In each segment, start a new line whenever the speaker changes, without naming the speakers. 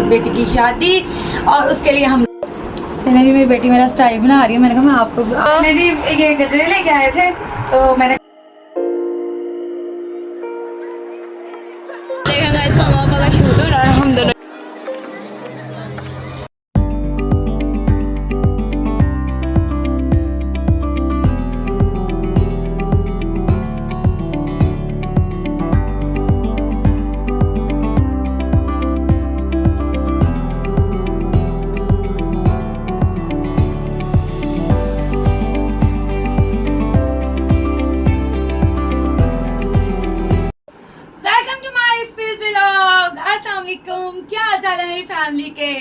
बेटी की शादी और उसके लिए हम चले जी। मेरी बेटी मेरा स्टाइल बना रही है। मैंने कहा मैं आपको जी ये गजरे लेके आए थे तो मैंने देखा इसका पापा का शूट हो रहा है। हम दोनों क्या हाल है मेरी फैमिली के।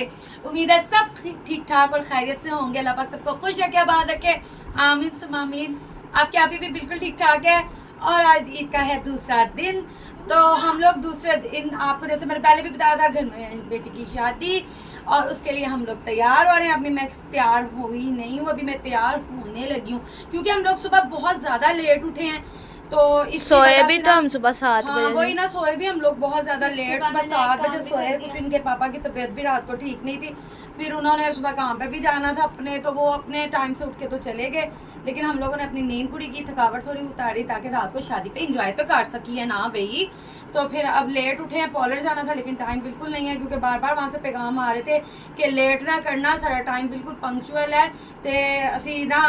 उम्मीद है सब ठीक ठाक और खैरियत से होंगे। अल्लाह पाक सबको खुश रखे, आबाद रखे, आमीन सुम आमीन। आपके आप भी बिल्कुल ठीक ठाक है। और आज ईद का है दूसरा दिन, तो हम लोग दूसरे दिन आपको जैसे मैंने पहले भी बताया था घर में बेटी की शादी और उसके लिए हम लोग तैयार हो रहे हैं। अभी मैं तैयार हुई नहीं हूँ, अभी मैं तैयार होने लगी हूँ क्योंकि हम लोग सुबह बहुत ज़्यादा लेट उठे हैं। तो
सोए भी तो हम सुबह 7 बजे।
वही ना, सोए भी हम लोग बहुत ज्यादा लेट, सुबह 7 बजे सोए। कुछ इनके पापा की तबीयत भी रात को ठीक नहीं थी, फिर उन्होंने सुबह काम पे भी जाना था अपने, तो वो अपने टाइम से उठ के तो चले गए। लेकिन हम लोगों ने अपनी नींद पूरी की, थकावट थोड़ी उतारी ताकि रात को शादी पे इंजॉय तो कर सकी है ना भाई। तो फिर अब लेट उठे हैं, पॉलर जाना था लेकिन टाइम बिल्कुल नहीं है क्योंकि बार बार वहाँ से पैगाम आ रहे थे कि लेट ना करना, सारा टाइम बिल्कुल पंक्चुअल है तो असी ना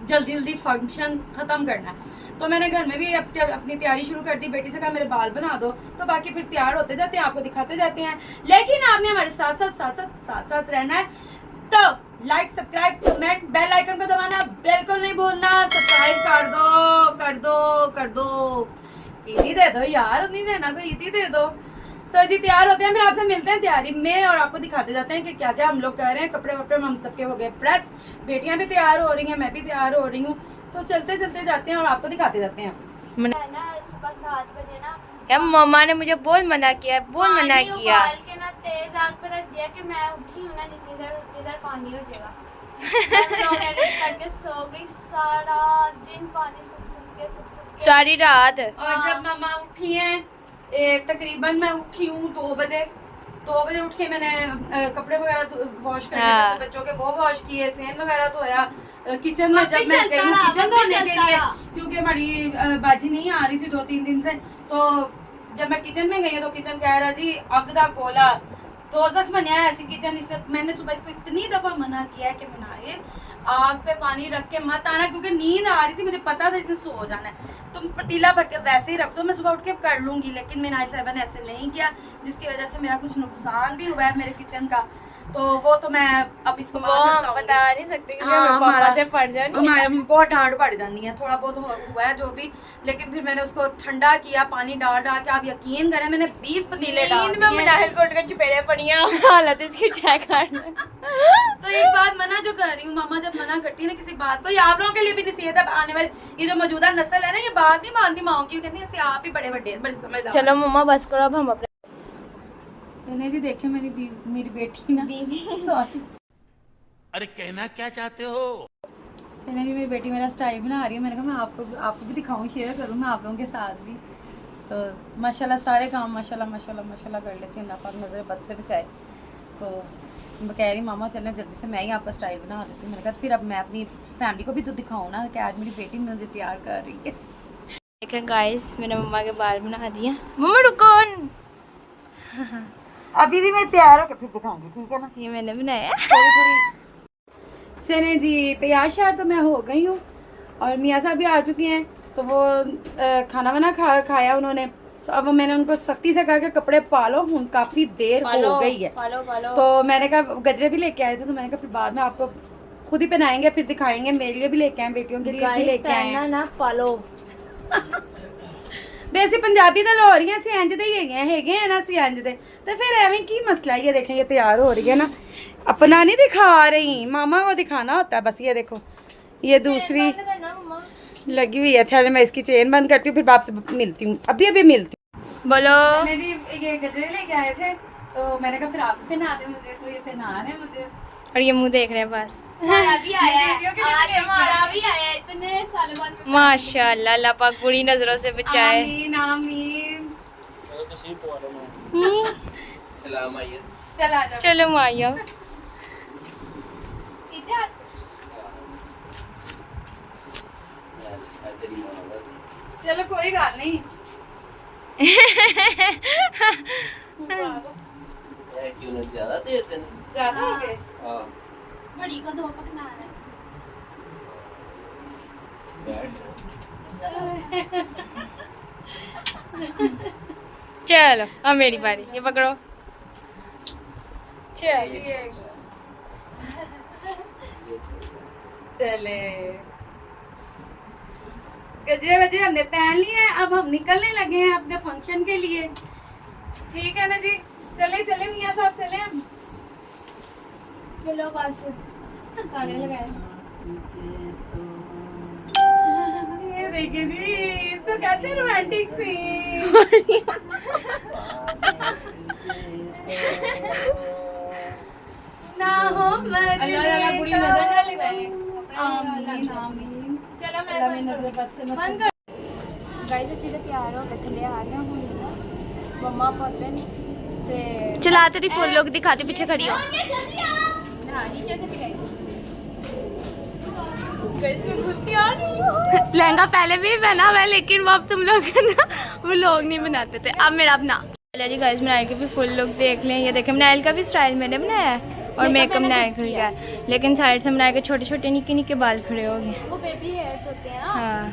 जल्दी जल्दी फंक्शन ख़त्म करना है। तो मैंने घर में भी अपनी तैयारी शुरू कर दी। बेटी से कहा मेरे बाल बना दो, तो बाकी फिर तैयार होते जाते हैं, आपको दिखाते जाते हैं। लेकिन आपने हमारे साथ रहना है। तो like subscribe comment bell icon को दबाना बिल्कुल नहीं भूलना। सब्सक्राइब कर दो। ईदी दे दो यार, उन्हीं बहना को ईदी दे दो। तो जी तैयार होते हैं, फिर आपसे मिलते हैं तैयारी में और आपको दिखाते जाते हैं कि क्या क्या हम लोग कर रहे हैं। कपड़े वपड़े हम सबके हो गए प्रेस, बेटियां भी तैयार हो रही हैं, मैं भी तैयार हो रही हूँ। तो चलते जाते हैं और आपको दिखाते जाते हैं।
ना सुबह 7 बजे ना क्या मम्मा ने मुझे बहुत मना किया
के ना तेज आग पर रख दिया कि मैं उठी हूँ ना, जितनी देर पानी हो जाएगा। करके सो गई, सारा दिन पानी सुख के
सारी रात।
और जब मामा उठी हैं तकरीबन मैं उठी हूँ 2 बजे उठ के मैंने कपड़े वगैरह वॉश करने थे, बच्चों के वो वॉश किए, सेन वगैरह धोया। किचन में जब मैं गई हूँ किचन धोने के लिए क्योंकि हमारी बाजी नहीं आ रही थी 2-3 दिन से, तो जब मैं किचन में गई तो किचन कह रहा जी अग दा कोला दोज़ख बनाया ऐसी किचन। इससे मैंने सुबह इसको इतनी दफ़ा मना किया है कि बनाए आग पे पानी रख के मत आना क्योंकि नींद आ रही थी, मुझे पता था इसने सो जाना है। तुम पतीला भर के वैसे ही रख दो, मैं सुबह उठ के कर लूँगी। लेकिन मैंने आज 7 ऐसे नहीं किया जिसकी वजह से मेरा कुछ नुकसान भी हुआ है मेरे किचन का। तो वो तो मैं अब इसको
बता नहीं सकते हमारा से पड़ जाए,
हमारे बहुत डांट पड़ जानी है। थोड़ा बहुत हुआ है जो भी, लेकिन फिर मैंने उसको ठंडा किया, पानी डाल के। आप यकीन करें मैंने 20 पतीले डाल दिए।
मिनाहिल कोट के चपेड़े पड़ी हैं हालत इसकी चेक करना।
तो एक बात मना जो कर रही हूँ, मामा जब मना करती है ना किसी बात को, ये आप लोगों के लिए भी नसीहत है। आने वाली ये जो मौजूदा नस्ल है ना, ये बात नहीं मानती माओ की, कहती है आप ही बड़े समझदार।
चलो मम्मा बस करो, अब हम अपने
चलिए जी देखे मेरी बेटी ना सॉरी।
अरे कहना क्या चाहते हो?
चलिए जी मेरी बेटी मेरा स्टाइल बना रही है। मैंने कहा मैं आपको भी दिखाऊं, शेयर करूं मैं आप लोगों के साथ भी। तो माशाल्लाह सारे काम माशाल्लाह कर लेती हूँ, अल्लाह पाक नज़र बद से बचाए। तो मैं कह रही मामा चलें जल्दी से, मैं ही आपका स्टाइल बना लेती हूँ। मैंने कहा फिर अब मैं अपनी फैमिली को भी तो दिखाऊँ ना कि आज मेरी बेटी मुझे तैयार कर रही है।
देखें गाइस, मैंने मम्मा के बाल बना दिए। मम्मा रुको
अभी भी मैं तैयार होकर फिर दिखाऊंगी, ठीक है ना?
ये मैंने बनाया
थोड़ी चले जी तैयार शार तो मैं हो गई हूँ और मियाँ साहब भी आ चुके हैं। तो वो खाना वाना खाया उन्होंने, तो अब मैंने उनको सख्ती से कहा कि कपड़े पालो, काफ़ी देर हो गई है।
पालो।
तो मैंने कहा गजरे भी लेके आए थे, तो मैंने कहा फिर बाद में आपको खुद ही पहनाएंगे फिर दिखाएंगे। मेरे लिए भी लेके आए, बेटियों के लिए भी लेके आए
ना पालो।
वैसे पंजाबी तो हो रही है सी इंज दे है ना, सी इंज दे तो फिर एवं की मसला है। ये देखें ये तैयार हो रही है ना, अपना नहीं दिखा रही, मामा को दिखाना होता है बस। ये देखो ये दूसरी लगी हुई है। चलो मैं इसकी चेन बंद करती हूँ, फिर आपसे मिलती हूँ, अभी मिलती हूँ।
बोलो
ये गजरे लेके आए थे तो मैंने कहा फिर आप पहना दे मुझे, तो ये पहना रहे मुझे
और ये मुंह देख रहे हैं बस।
हमारा भी आया है इतने सालों बाद।
माशाल्लाह अल्लाह पाक बुरी नजरों से बचाए।
आमीन आमीन। चल आ जा।
चलो माया
सीधे हाथ
चलो कोई गल नहीं।
ज्यादा देते हैं।
ज्यादा हो गए।
हाँ
बड़ी को 2 पकना है
बैठ
इसका दो।
चलो अब मेरी बारी, ये पकड़ो।
चलिए चले गजरे वजरे हमने पहन लिए हैं, अब हम निकलने लगे हैं अपने फंक्शन के लिए। ठीक है ना जी, चले चले मियाँ साहब चले हम।
चलो बस गाने लगाए।
ये देखिए जी, इसको कहते हैं रोमांटिक सीन। ना हो
अल्लाह बुरी नजर ना लगाए।
आमीन आमीन।
चलो
अल्लाह में नजर बद से मत
बंद कर। गाइस ਅਸੀਂ ਤਾਂ ਤਿਆਰ ਹੋ ਕੇ ਥੱਲੇ ਆ ਗਏ ਹੁਣ ਨਾ ਮੰਮਾ ਪੋਤੇ ਨੇ ਤੇ
चला तेरी फुल लोग दिखाते पीछे खड़ी हो।
ना नीचे से दिखाई। गाइस मैं खुद तैयार हूं।
लहंगा पहले भी पहना हुआ है लेकिन वो अब तुम लोग ना वो लोग नहीं बनाते थे, अब मेरा अपना।
चलिए जी गाइस नाइल के भी फुल लुक देख लें। ये देखें नाइल का भी स्टाइल मैंने बनाया है और मेकअप नाइल का किया है, लेकिन साइड से बनाया के छोटे छोटे निक्के निक्के बाल खड़े हो गए।
वो बेबी हेयर्स होते हैं ना,
हाँ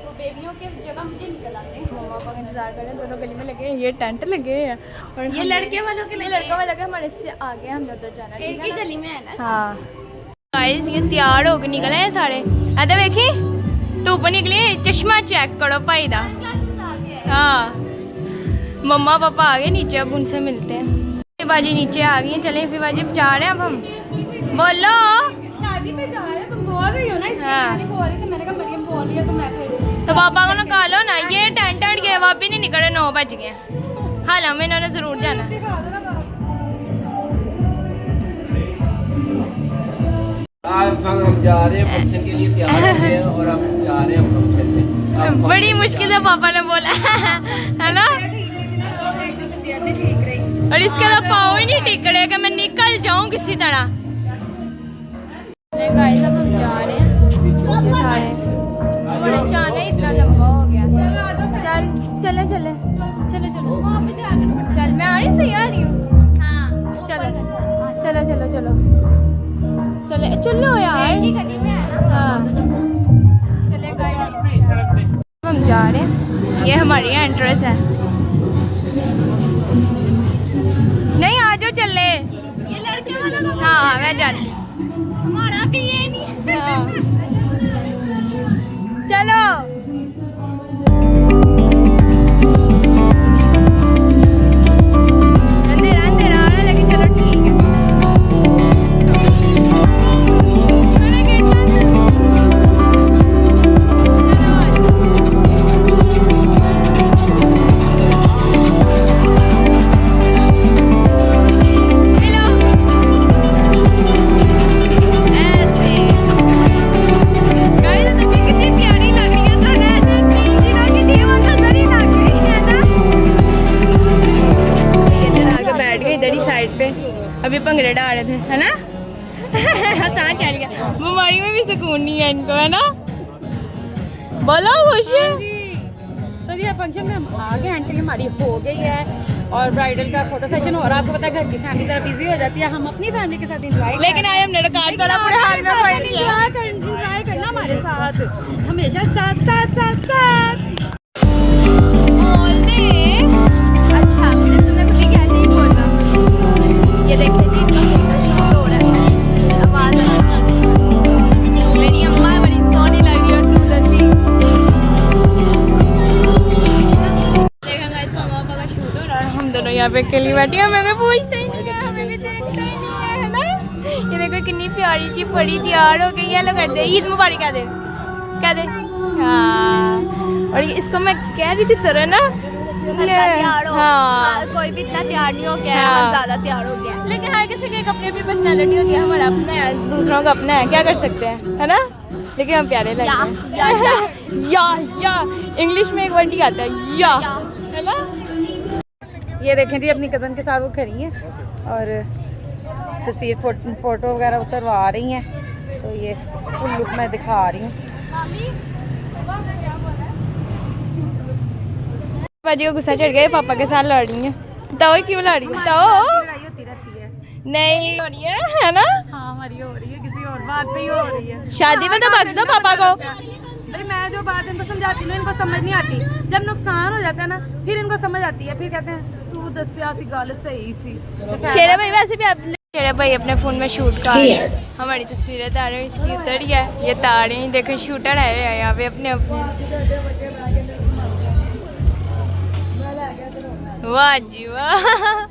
वो बेबियों के जगह मुझे निकल आते हैं।
मम्मा पापा का इंतजार कर रहे हैं, दोनों गली में लगे हैं, ये टेंट लगे हैं और
ये लड़के वालों के
ये
लिए
लड़का वाला लगे, हमारे इससे आगे हम उधर जाना है,
एक
ठीक
ही
है ना?
गली में है ना।
हाँ गाइस ये तैयार हो के निकले हैं सारे। ऐसे देखी धुप निकली, चश्मा चेक करो भाई दा। हाँ मम्मा पापा आ गए नीचे, अब उनसे मिलते हैं। फिर बाजी नीचे आ गई है, चलें फिर बाजी जा रहे हैं अब हम। बोलो
शादी में जा रहे हो, तुम बोल रही हो ना इसलिए
हाँ।
मैंने बोल रही थी, मैंने कहा मरियम बोल रही है तो मैं फिर
तो पापा को निकालो ना, ये टेंट टेंट गए वापस नहीं निकले, 9 बज गए। हाला में इन्होंने ज़रूर जाना।
दिखा दो ना बाप।
आज हम जा रहे हैं फंक्शन के लिए, तैयार हो गए हैं और हम जा रहे हैं फंक्शन में। अब
बड़ी मुश्किल से पापा ने बोला है ना, और इसके तो पाँव ही नहीं टिक रहे कि मैं निकल जाऊं किसी तरह। गाइस अब हम जा रहे हैं, ये सारे हमारे जाना ही इतना लंबा हो गया। चल चले चले चले चलो, चल मैं आ रही, सही आ रही हूँ।
हाँ
चलो चलो चलो चलो चले चलो यार।
एक ही गली में है ना।
हाँ चले गाइस हम जा रहे हैं, ये हमारी एंट्रेंस है। नहीं आ जाओ चले।
ये लड़के वालों का
हाँ मैं जाती।
हमारा भी ये नहीं है।
हाँ चलो अंधेरा अंधेरा आ रहा है, लेकिन चलो ठीक है। मेरा गेट बंद है। चलो आ जाओ। हेलो ऐसे गाइस तो कितनी प्यारी लग रही है, तो ऐसे 3 दिनों की थी वो तो अंदर ही लग गई है ना। ये इधर आके बैठ गए इधर ही साइड पे, अभी भंगड़े डाल रहे थे है ना। सांस चल गया, बीमारी में भी सुकून नहीं है इनको, है ना। बोलो खुश
तो जी फंक्शन में हम आ गए, आंटी हमारी हो गई है और ब्राइडल का फोटो सेशन हो रहा है। आपको पता है घर की फैमिली जरा बिजी हो जाती है, हम अपनी फैमिली के साथ एंजॉय
लेकिन आज हमने रिकॉर्ड करा पूरे हाल में पड़ दिया।
एंजॉय करना हमारे साथ, हमेशा साथ साथ साथ साथ।
बोल दे
अच्छा मुझे तूने खुद ही क्या नहीं बोलना। ये देखे जी इनका सुंदर सूट हो रहा है, आवाज आ रही है। मेरी अम्मा बड़ी सोनी लग रही है और दुल्हन भी।
देखा गाइस मामा पापा का शूट हो रहा है, हम दोनों यहाँ पे अकेली बैठी हैं, हमें कोई पूछता ही नहीं है, हमें भी देखता ही नहीं है ना। ये देखो कितनी प्यारी सी बड़ी तैयार हो गई है। लो कर दे ईद मुबारक कह दे, कह दे। हाँ और इसको मैं कह रही थी तरह ना,
हल्का तैयार हो।
हाँ
कोई भी इतना तैयार नहीं हो गया है,
हाँ।
हम ज्यादा तैयार हो गया है।
लेकिन हर किसी की एक अपनी अपनी पर्सनैलिटी होती है, हमारा अपना है, दूसरों का अपना है, क्या कर सकते हैं, है ना। लेकिन हम प्यारे लगते हैं। या इंग्लिश में एक वर्ड ही आता है या, है ना।
ये देखें जी अपनी कज़न के साथ वो खड़ी हैं, और तस्वीर फ़ोटो वगैरह उतरवा रही हैं। तो ये फुल लुक मैं दिखा रही हूँ।
बाजी को गुस्सा चढ़ गया, पापा के साथ लड़ रही है। बताओ क्यों लड़ रही है, बताओ।
लड़ाई होती रहती है।
नहीं हो रही है ना?
हाँ हमारी हो रही है, किसी और बात पे ही हो रही है।
शादी में तो बख्श दो पापा को।
भाई मैं जो बात इनको समझाती हूँ इनको समझ नहीं आती। जब नुकसान हो जाता है ना फिर इनको समझ आती है। फिर कहते हैं तू दसिया सी गल सही सी।
शेरा भाई वैसे भी आप शेरा भाई अपने फ़ोन में शूट कर रहे हैं। हमारी तस्वीरें तार रहे हैं, इसकी उतर ही है, ये तार हैं। देखो शूटर है यहाँ पे अपने वाह जी वाह।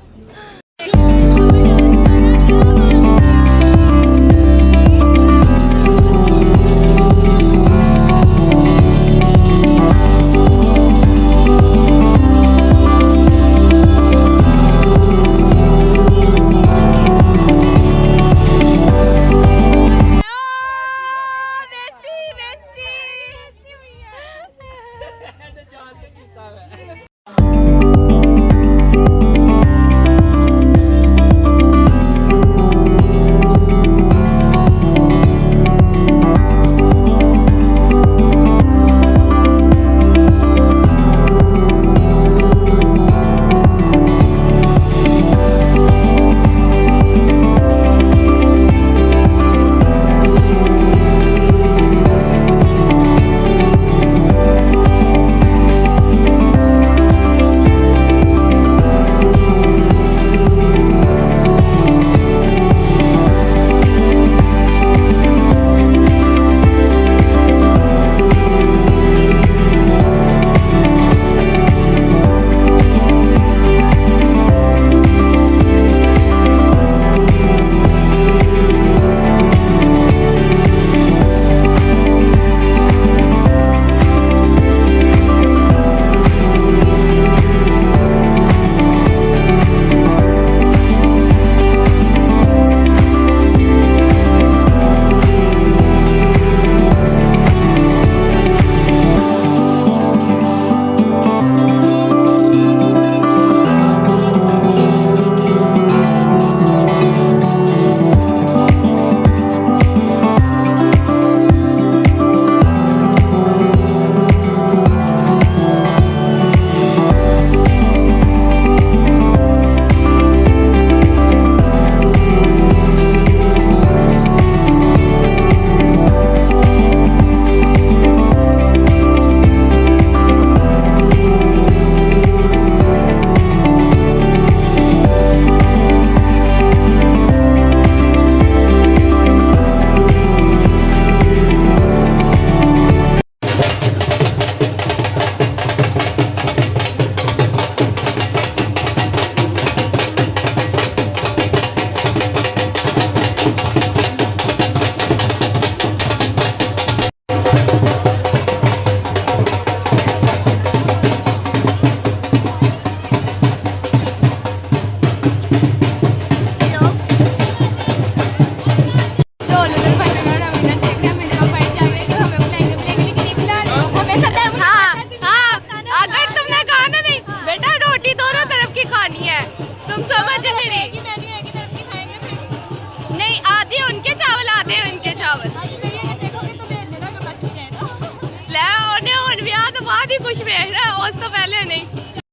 कुछ भेज रहा है, उस तो पहले नहीं।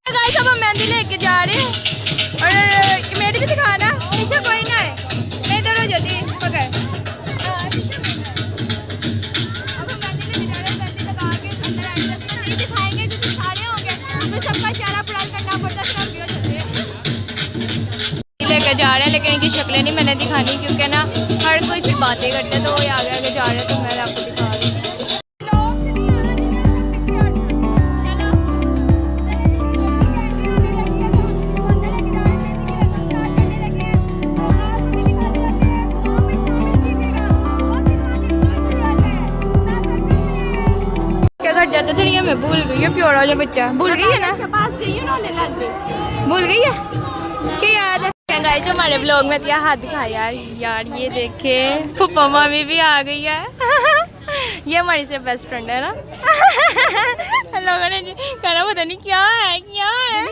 गाइस अब हम मेहंदी लेके जा रहे हैं और मेरी भी दिखाना, पीछे कोई ना है, मैं इधर हो जाती पकड़। अब हम मेहंदी लेके जा रहे हैं, मेहंदी लगा के अंदर एड्रेस में नहीं दिखाएंगे क्योंकि सारे होंगे, फिर सबका चेहरा पढ़ाई करना पड़ता है, फिर हम चलते हैं। लेके जा रहे हैं लेकिन इनकी शक्लें नहीं मैंने दिखानी क्योंकि ना हर कोई फिर बातें करते हैं, तो वो आगे आगे जा रहे हैं तो मैं आपको दिखा रही हूँ। जाते थे नहीं, मैं भूल गई है, प्यारा जो बच्चा भूल गई है ना,
इसके पास से ही उन्होंने लग गई,
भूल गई है कि याद है। गाइस जो हमारे ब्लॉग में दिया हाथ दिखाया यार, यार ये देखे फुप्पा मामी भी आ गई है। ये हमारी सिर्फ बेस्ट फ्रेंड है ना। लोगों ने कहना पता नहीं क्या है क्या है।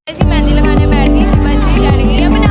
ऐसी मेहंदी लगाने बैठ गई, चढ़ गई है।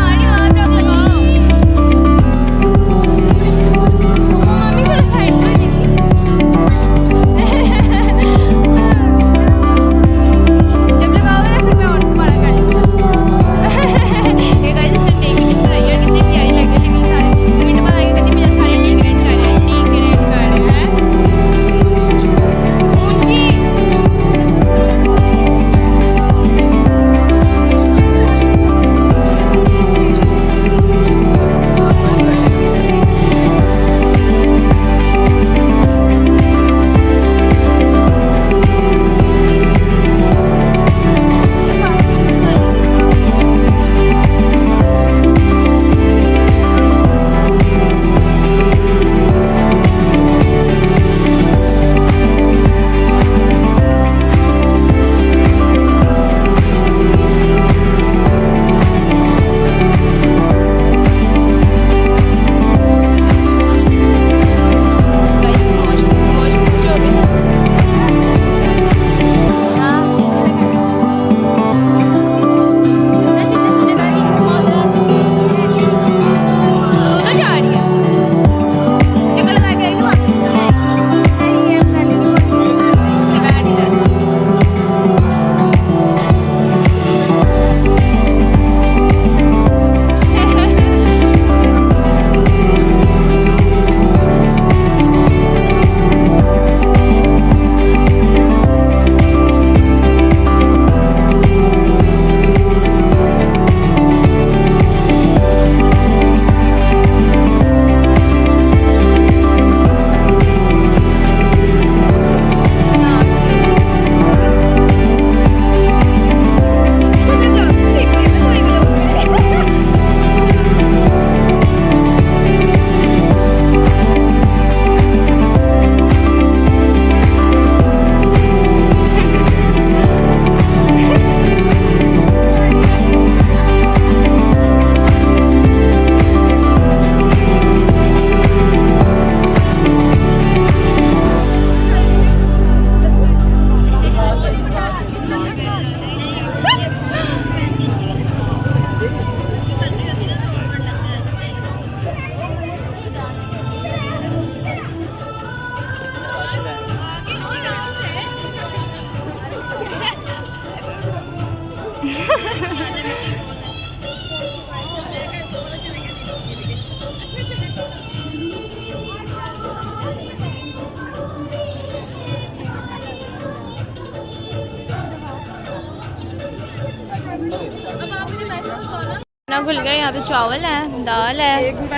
खुल गया। यहाँ पे चावल है, दाल है, गुड़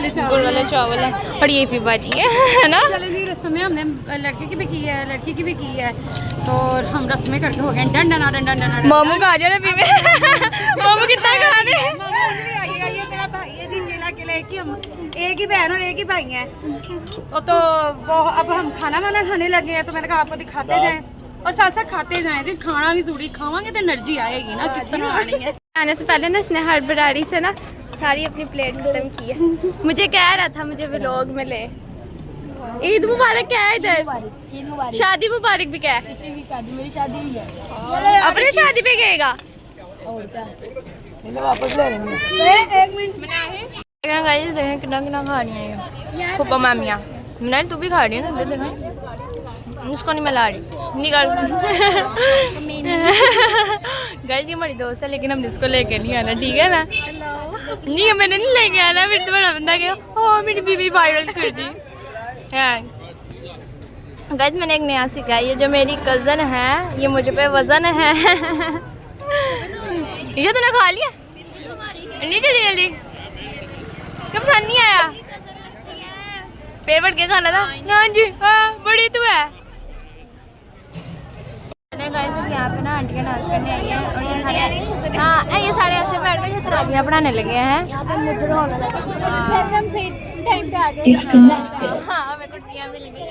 वाले चावल है और ये भी भाजी है ना।
चले जी रस्में हमने लड़के की भी की है, लड़की की भी की है, तो हम रस्में करके हो गए done done done done done.
Momo खा जाए ना मोमो कितना खा रहे हैं।
ये मेरा भाई है जी, मेरा अकेले एक ही बहन और एक ही भाई है। तो वो अब हम खाना वाना खाने लगे हैं, तो मैंने कहा आपको दिखाते जाएं और साथ साथ खाते जाएं जी। खाना भी जरूरी, खावांगे तो एनर्जी आएगी ना, किस तरह आनी है।
आने से पहले ना इसने हड़बड़ाहट से ना सारी अपनी प्लेट खत्म की है। मुझे कह रहा था मुझे व्लॉग में ले। ईद मुबारक क्या है इधर? शादी मुबारक भी क्या है?
मेरी शादी हुई है।
अपनी शादी पे गएगा?
वापस ले लेंगे।
गाइस देखें कितना कितना खा रही है फूफा मामियाँ। नहीं तू भी खा रही है ना, देखें इसको नहीं मिला रही निकाल। गाइस ये हमारी दोस्त है, लेकिन हम इसको लेके नहीं आना, ठीक है ना? नहीं मैंने नहीं लेके आना, फिर तो बड़ा बंदा गया हाँ मेरी बीवी वायरल कर दी। गाइस मैंने एक नया सीखा है, ये जो मेरी कज़न है ये मुझे पे वजन है। ये तूने खा लिया? नहीं जल्दी जल्दी कब पसंद नहीं आया? पेट भर के खाना था? हाँ जी हाँ बड़ी तू है। गाइस यहाँ पे ना आंटियाँ डांस करने आई हैं और ये सारे हाँ ये सारे ऐसे बैठ कर तराबियाँ पढ़ाने लगे हैं। वैसे हम सही टाइम पे आ गए। हाँ हमें कुर्सियाँ मिल गई।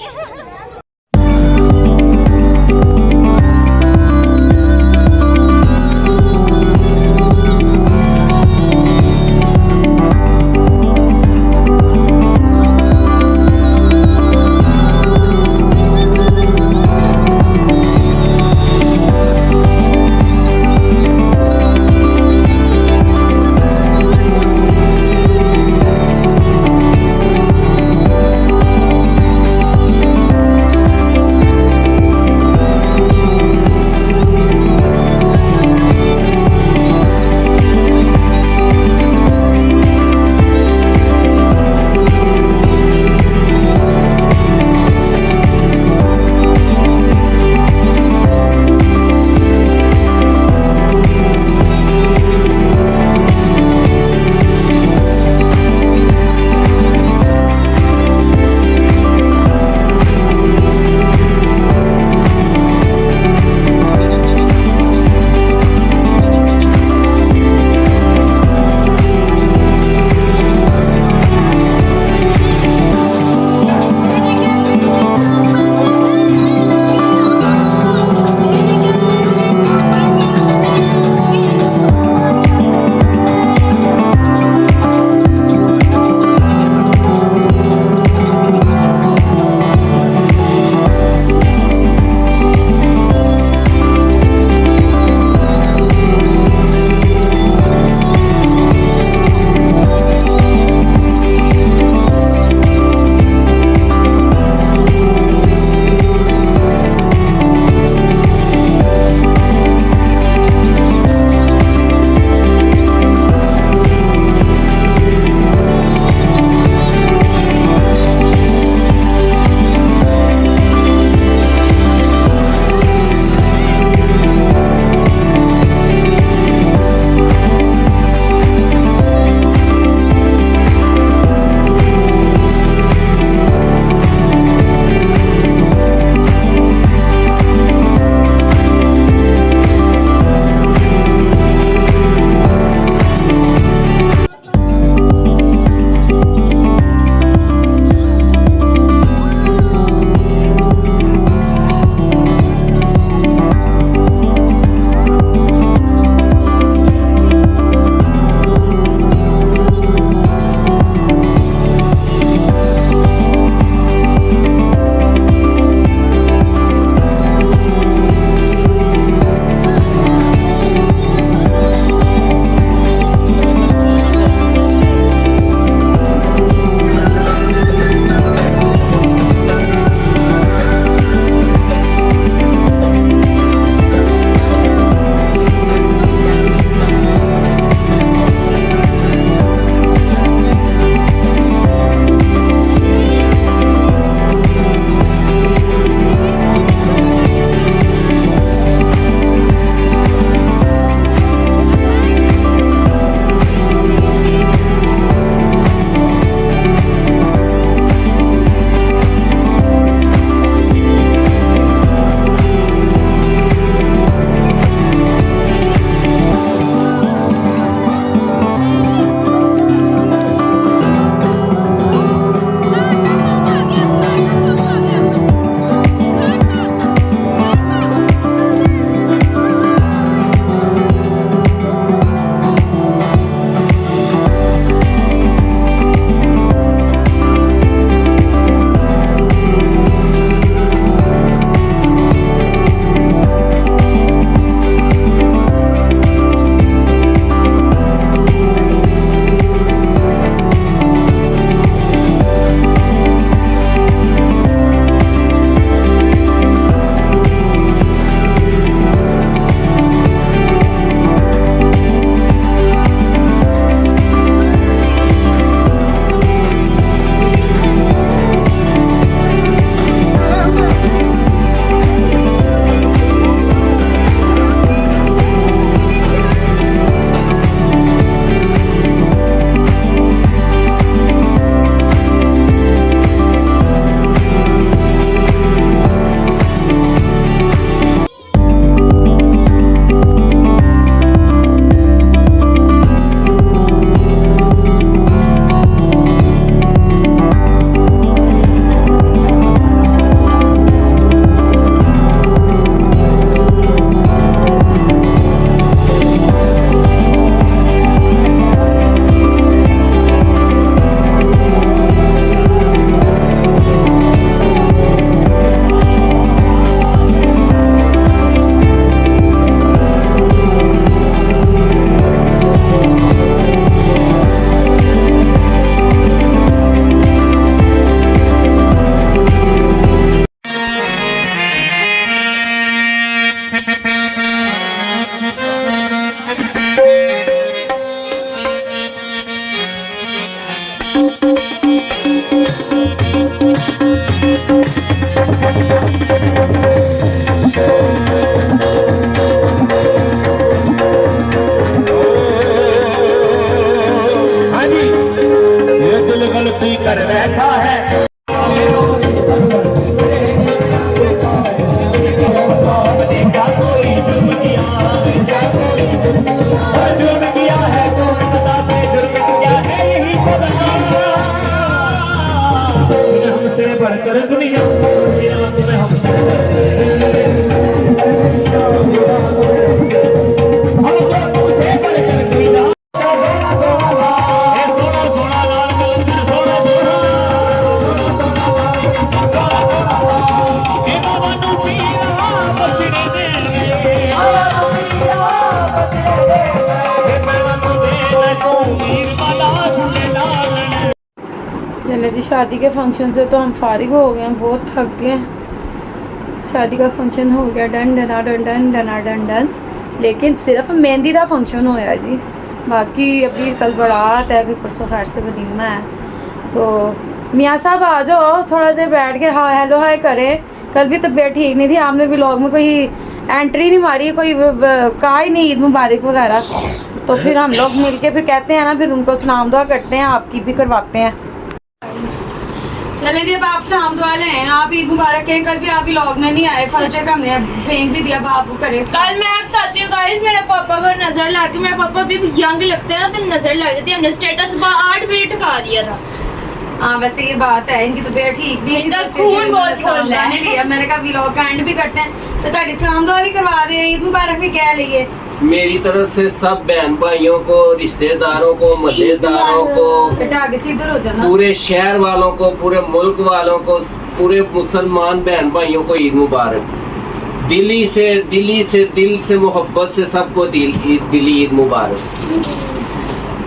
कर बैठा है जुर्म किया है कौन बता दे जुर्म क्या है यही सदा हमसे बढ़कर दुनिया तुम्हें हमसे
चले जी, शादी के फंक्शन से तो हम फारिग हो गए हैं, बहुत थक गए हैं। शादी का फंक्शन हो गया डन डना डन डन डना डन डन, लेकिन सिर्फ मेहंदी का फंक्शन होया जी। बाकी अभी कल बारात है, फिर परसों खैर से वलीमा है। तो मियाँ साहब आ जाओ, थोड़ा देर बैठ के हाँ हेलो हाय करें। कल भी तबीयत ठीक नहीं थी, आपने व्लॉग में कोई एंट्री नहीं मारी, कोई कहा ही नहीं ईद मुबारक वगैरह। तो फिर हम लोग मिलके फिर कहते हैं ना, फिर उनको सलाम दुआ करते हैं, आपकी भी करवाते हैं। चले जी, अब आप सलाम दुआ लें, आप ईद मुबारक कहें। कल भी आप व्लॉग में नहीं आए, फर्स्ट का हमने फेंक भी दिया, आप करें।
कल मैं बताती हूँ गाइस, मेरे पापा को नजर लग गई। मेरे पापा भी यंग लगते हैं ना, तो नजर लग जाती है। हमने स्टेटस सुबह 8 बजे टका दिया था।
हाँ वैसे ये बात है, इनकी तबीयत ठीक भी,
इनका खून बहुत खोल रहा है।
लिया मैंने कहा व्लॉग का एंड भी करते हैं, तो ताड़ी सलाम दुआ भी करवा दे, ईद मुबारक भी कह लिए।
मेरी तरफ से सब बहन भाइयों को, रिश्तेदारों को, मजेदारों को,
बेटा आगे से इधर हो जाना।
पूरे शहर वालों को, पूरे मुल्क वालों को, पूरे मुसलमान बहन भाइयों को ईद मुबारक। दिल से मोहब्बत से सबको दिली ईद मुबारक।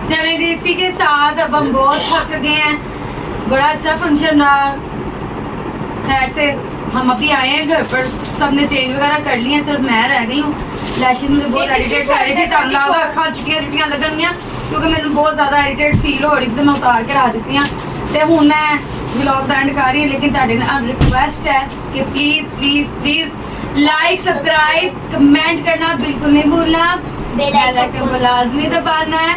चले जी, इसी के साथ अब हम बहुत थक गए हैं, बड़ा अच्छा फंक्शन रहा। खैर से हम अभी आए हैं घर पर, सबने चेंज वगैरह कर लिए हैं, सिर्फ मैं रह गई हूँ। लैशेज मुझे बहुत इरिटेट कर रही थी, टांग लगा अखा छुट्टियां लगन गया, क्योंकि मैंने बहुत ज़्यादा इरिटेट फील हो रही थी, मैं उतार के ला दी हैं। तो हूँ मैं व्लॉग का एंड कर रही हूँ, लेकिन ताड़े रिक्वेस्ट है कि please please please like subscribe comment करना बिल्कुल नहीं भूलना, बेल आइकन को लाजमी दबाना है।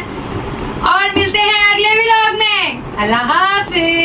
और मिलते हैं अगले व्लॉग में। अल्लाह हाफिज।